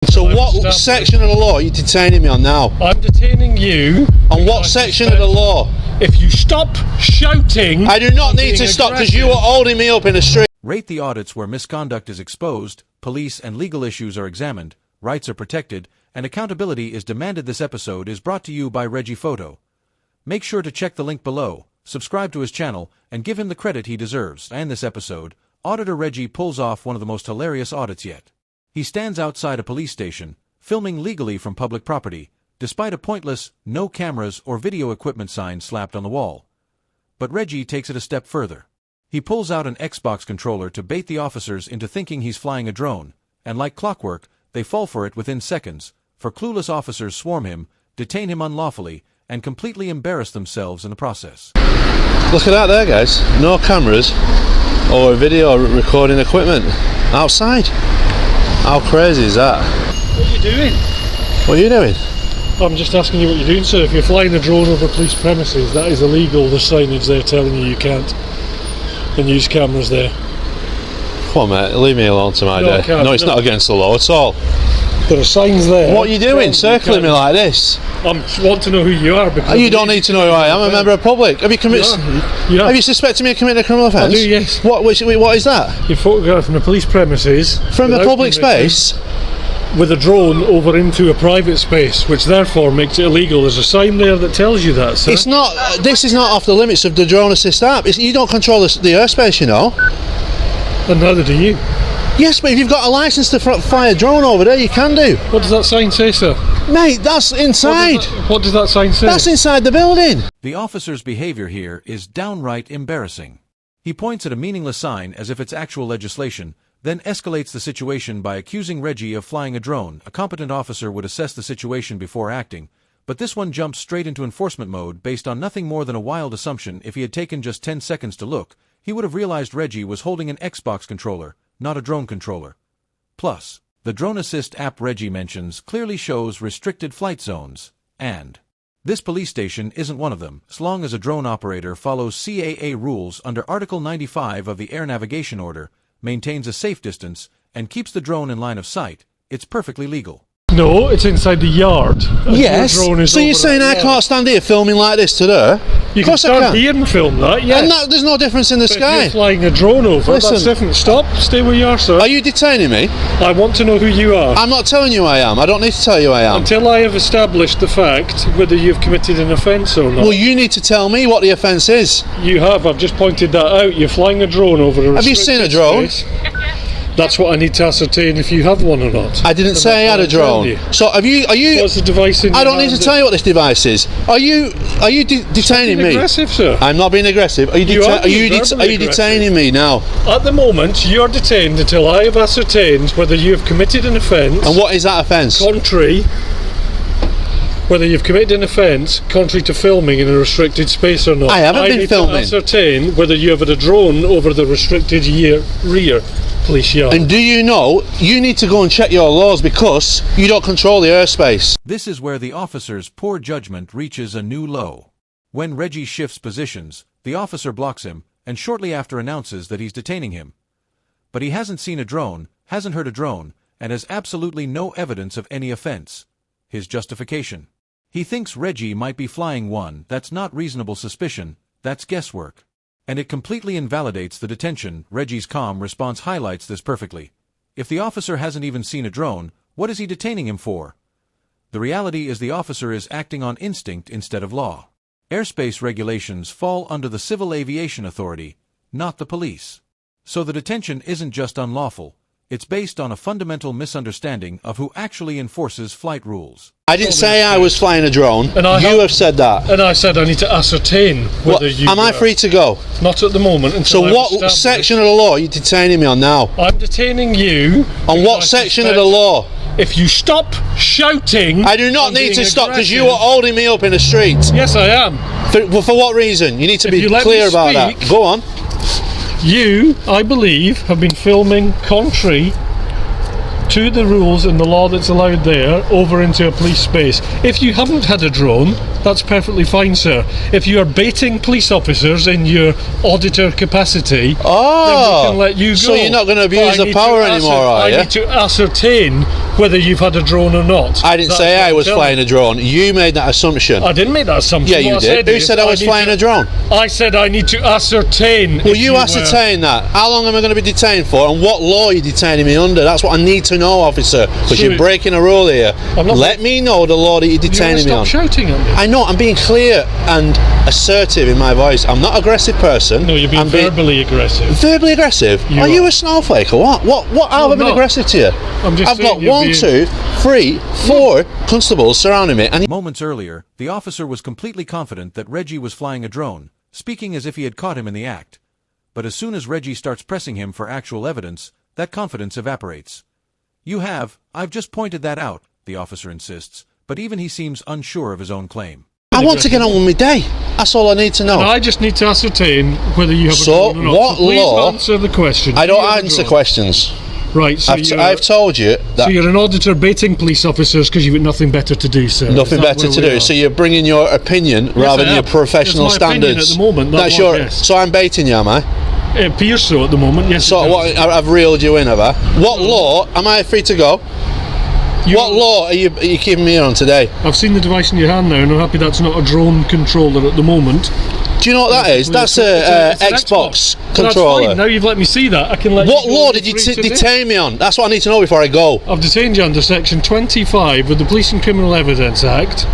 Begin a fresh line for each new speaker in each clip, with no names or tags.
So what section of the law are you detaining me on now?
I'm detaining you.
On what section of the law?
If you stop shouting...
I do not need to stop because you are holding me up in the street.
Rate the audits where misconduct is exposed, police and legal issues are examined, rights are protected, and accountability is demanded. This episode is brought to you by Reggie Photo. Make sure to check the link below, subscribe to his channel, and give him the credit he deserves. And this episode, Auditor Reggie pulls off one of the most hilarious audits yet. He stands outside a police station, filming legally from public property, despite a pointless, no cameras or video equipment sign slapped on the wall. But Reggie takes it a step further. He pulls out an Xbox controller to bait the officers into thinking he's flying a drone, and like clockwork, they fall for it within seconds, for clueless officers swarm him, detain him unlawfully, and completely embarrass themselves in the process.
Look at that there, guys. No cameras or video recording equipment outside. How crazy is that?
What are you doing?
What are you doing?
I'm just asking you what you're doing, sir. If you're flying a drone over police premises, that is illegal. There's signage there telling you can't. And use cameras there.
Come on, mate. Leave me alone to my day. No, it's not against the law at all.
There are signs there.
What are you doing? Circling me like this?
I want to know who you are. Because
you don't need to know who I am. I'm a member of the public. Have you committed? Have you suspected me of committing a criminal offence?
I do, yes.
What is that?
You're photographing the police premises
from a public space
with a drone over into a private space, which therefore makes it illegal. There's a sign there that tells you that, sir.
It's not. This is not off the limits of the drone assist app. You don't control the airspace, you know.
And neither do you.
Yes, but if you've got a licence to fly a drone over there, you can do.
What does that sign say, sir?
Mate, that's inside.
What does that sign say?
That's inside the building.
The officer's behavior here is downright embarrassing. He points at a meaningless sign as if it's actual legislation, then escalates the situation by accusing Reggie of flying a drone. A competent officer would assess the situation before acting, but this one jumps straight into enforcement mode based on nothing more than a wild assumption. If he had taken just 10 seconds to look, he would have realized Reggie was holding an Xbox controller, not a drone controller. Plus, the drone assist app Reggie mentions clearly shows restricted flight zones, and this police station isn't one of them. As long as a drone operator follows CAA rules under Article 95 of the Air Navigation Order, maintains a safe distance, and keeps the drone in line of sight, it's perfectly legal.
No, it's inside the yard.
Yes, so you're saying I can't stand here filming like this today?
You can stand here and film that, yes.
And there's no difference in the sky.
If you're flying a drone over, that's different. Stop, stay where you are, sir.
Are you detaining me?
I want to know who you are.
I'm not telling you who I am. I don't need to tell you who I am.
Until I have established the fact whether you've committed an offence or not.
Well, you need to tell me what the offence is.
You have. I've just pointed that out. You're flying a drone over a restricted
Have you seen a drone?
Space. That's what I need to ascertain if you have one or not.
I didn't say I had a drone. So are you?
What's the device in your
I don't need to tell you what this device is. Are you detaining me?
Aggressive, sir.
I'm not being aggressive. Are you detaining me now?
At the moment, you are detained until I have ascertained whether you have committed an offence.
And what is that offence?
Whether you've committed an offence contrary to filming in a restricted space or not.
I haven't been filming.
I need to ascertain whether you have had a drone over the restricted rear police yard.
And do you know, you need to go and check your laws because you don't control the airspace.
This is where the officer's poor judgment reaches a new low. When Reggie shifts positions, the officer blocks him, and shortly after announces that he's detaining him. But he hasn't seen a drone, hasn't heard a drone, and has absolutely no evidence of any offence. His justification: he thinks Reggie might be flying one. That's not reasonable suspicion, that's guesswork. And it completely invalidates the detention. Reggie's calm response highlights this perfectly. If the officer hasn't even seen a drone, what is he detaining him for? The reality is the officer is acting on instinct instead of law. Airspace regulations fall under the Civil Aviation Authority, not the police. So the detention isn't just unlawful, it's based on a fundamental misunderstanding of who actually enforces flight rules.
I didn't say I was flying a drone. You have said that.
And I said I need to ascertain whether you...
Am I free to go?
Not at the moment.
So what section of the law are you detaining me on now?
I'm detaining you...
On what section of the law?
If you stop shouting...
I do not need to stop because you are holding me up in the street.
Yes, I am.
For what reason? You need to be clear about that. Go on.
You, I believe, have been filming contrary to the rules and the law that's allowed there over into a police space. If you haven't had a drone, that's perfectly fine, sir. If you are baiting police officers in your auditor capacity, then we can let you go.
So you're not going to abuse the power anymore, are you?
I need to ascertain whether you've had a drone or not.
I didn't say I was flying a drone. You made that assumption.
I didn't make that assumption.
Yeah, you did. Who said I was flying a drone?
I said I need to ascertain.
Well, you ascertain that. How long am I going to be detained for, and what law are you detaining me under? That's what I need to know, officer, because you're breaking a rule here. Let me know the law that you're detaining me on.
Stop shouting at me.
I know, I'm being clear and assertive in my voice. I'm not an aggressive person.
No, you're being verbally aggressive.
Verbally aggressive? Are you a snowflake or what? What have I been aggressive to you? I've got 1, 2, 3, 4 constables surrounding me. And
moments earlier, the officer was completely confident that Reggie was flying a drone, speaking as if he had caught him in the act. But as soon as Reggie starts pressing him for actual evidence, that confidence evaporates. I've just pointed that out, the officer insists, but even he seems unsure of his own claim.
I want to get on with my day. That's all I need to know.
And I just need to ascertain whether you have a drone or not.
What
so please
law?
Answer the question.
I don't answer questions.
Right, so
I've told you that.
So you're an auditor baiting police officers because you've got nothing better to do, sir.
Nothing better to do. So you're bringing your opinion rather than your professional standards.
At the moment,
that's your. Yes. So I'm baiting you, am I?
It appears so at the moment. Yes.
So what? I've reeled you in, have I? What law? Am I free to go? What law are you keeping me on today?
I've seen the device in your hand now, and I'm happy that's not a drone controller at the moment.
Do you know what that is? That's a Xbox controller.
That's fine. Now you've let me see that, I can let
What
you go.
law did you detain me on? That's what I need to know before I go.
I've detained you under section 25 of the Police and Criminal Evidence Act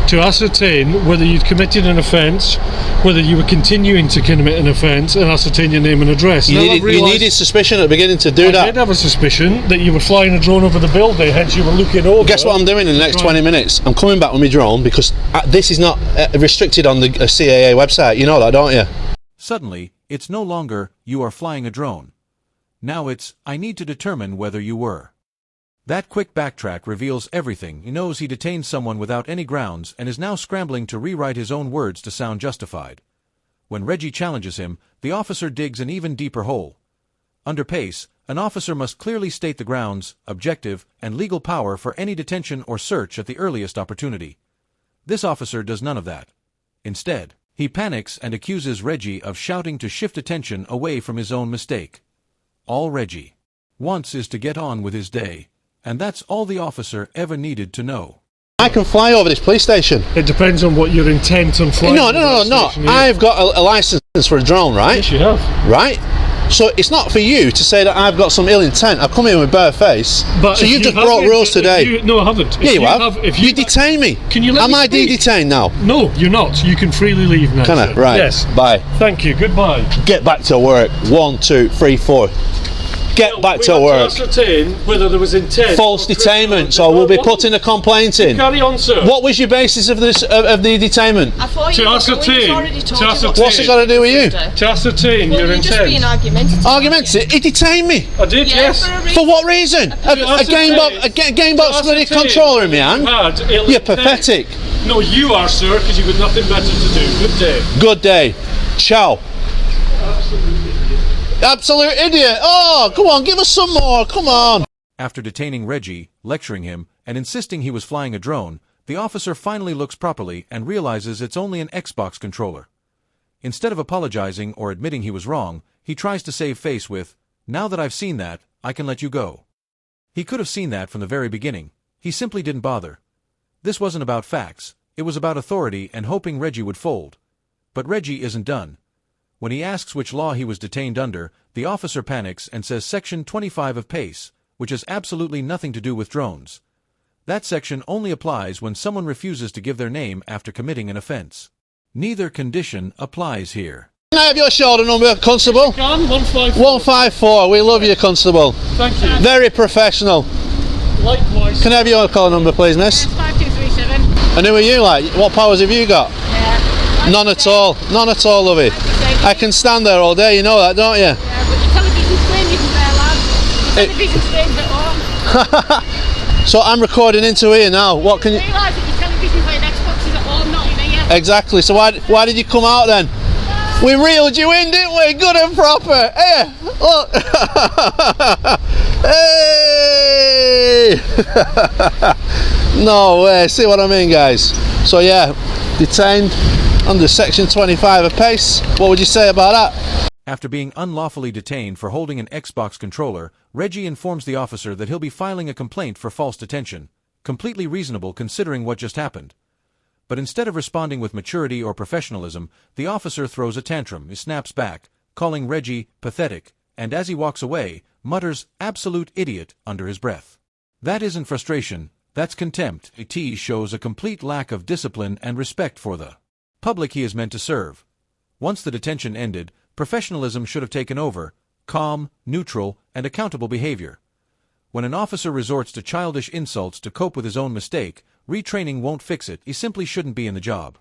to ascertain whether you'd committed an offence, whether you were continuing to commit an offence, and ascertain your name and address.
You needed suspicion at the beginning to do that.
I did have a suspicion that you were flying a drone over the building, hence you were looking over.
Guess what I'm doing in the next 20 minutes? I'm coming back with my drone because this is not restricted on the CAA website. You know that, don't you?
Suddenly, it's no longer, you are flying a drone. Now it's, I need to determine whether you were. That quick backtrack reveals everything. He knows he detained someone without any grounds and is now scrambling to rewrite his own words to sound justified. When Reggie challenges him, the officer digs an even deeper hole. Under PACE, an officer must clearly state the grounds, objective, and legal power for any detention or search at the earliest opportunity. This officer does none of that. Instead, he panics and accuses Reggie of shouting to shift attention away from his own mistake. All Reggie wants is to get on with his day. And that's all the officer ever needed to know.
I can fly over this police station.
It depends on what your intent on flying.
No. I've got a license for a drone, right?
Yes, you have.
Right? So it's not for you to say that I've got some ill intent. I've come in with bare face.
But
so you've just brought rules today.
No, I haven't.
Yeah, you have. You detain me.
Can you let
Am
me
I
speak?
detained now?
No, you're not. You can freely leave now.
Can I? Right.
Yes.
Bye.
Thank you. Goodbye.
Get back to work. 1, 2, 3, 4. Get back to work.
To ascertain whether there was intent.
False detainment, so we'll be putting a complaint in.
Carry on, sir.
What was your basis of this of the detainment?
I thought you
What's it
got to do with you?
To ascertain your intent.
Just being argumentative.
Argumentative? He detained me.
I did, yes.
For what reason? A game box bloody controller in my hand? You're pathetic.
No, you are, sir, because you've got nothing better to do. Good day.
Good day. Ciao. Absolute idiot. Oh, come on, give us some more. Come on.
After detaining Reggie, lecturing him, and insisting he was flying a drone, the officer finally looks properly and realizes it's only an Xbox controller. Instead of apologizing or admitting he was wrong, he tries to save face with, "Now that I've seen that, I can let you go." He could have seen that from the very beginning. He simply didn't bother. This wasn't about facts. It was about authority and hoping Reggie would fold. But Reggie isn't done. When he asks which law he was detained under, the officer panics and says Section 25 of PACE, which has absolutely nothing to do with drones. That section only applies when someone refuses to give their name after committing an offense. Neither condition applies here.
Can I have your shoulder number, Constable?
154.
154. We love you, Constable.
Thank you.
Very professional.
Likewise.
Can I have your call number, please, miss?
5237.
And who are you like? What powers have you got? None at all. None at all, lovey. I can stand there all day, you know that, don't you?
Yeah, but your television screen isn't there, lad. Your television screen's at home.
So I'm recording into here now. What can you...
You realise that your television playing Xbox is at home, not in here.
Exactly. So why did you come out then? We reeled you in, didn't we? Good and proper. Here, look. Hey! No way. See what I mean, guys? So yeah, detained under Section 25 of PACE. What would you say about that?
After being unlawfully detained for holding an Xbox controller, Reggie informs the officer that he'll be filing a complaint for false detention, completely reasonable considering what just happened. But instead of responding with maturity or professionalism, the officer throws a tantrum. He snaps back, calling Reggie pathetic, and as he walks away, mutters "absolute idiot" under his breath. That isn't frustration, that's contempt. It shows a complete lack of discipline and respect for the public he is meant to serve. Once the detention ended, professionalism should have taken over, calm, neutral, and accountable behavior. When an officer resorts to childish insults to cope with his own mistake, retraining won't fix it. He simply shouldn't be in the job.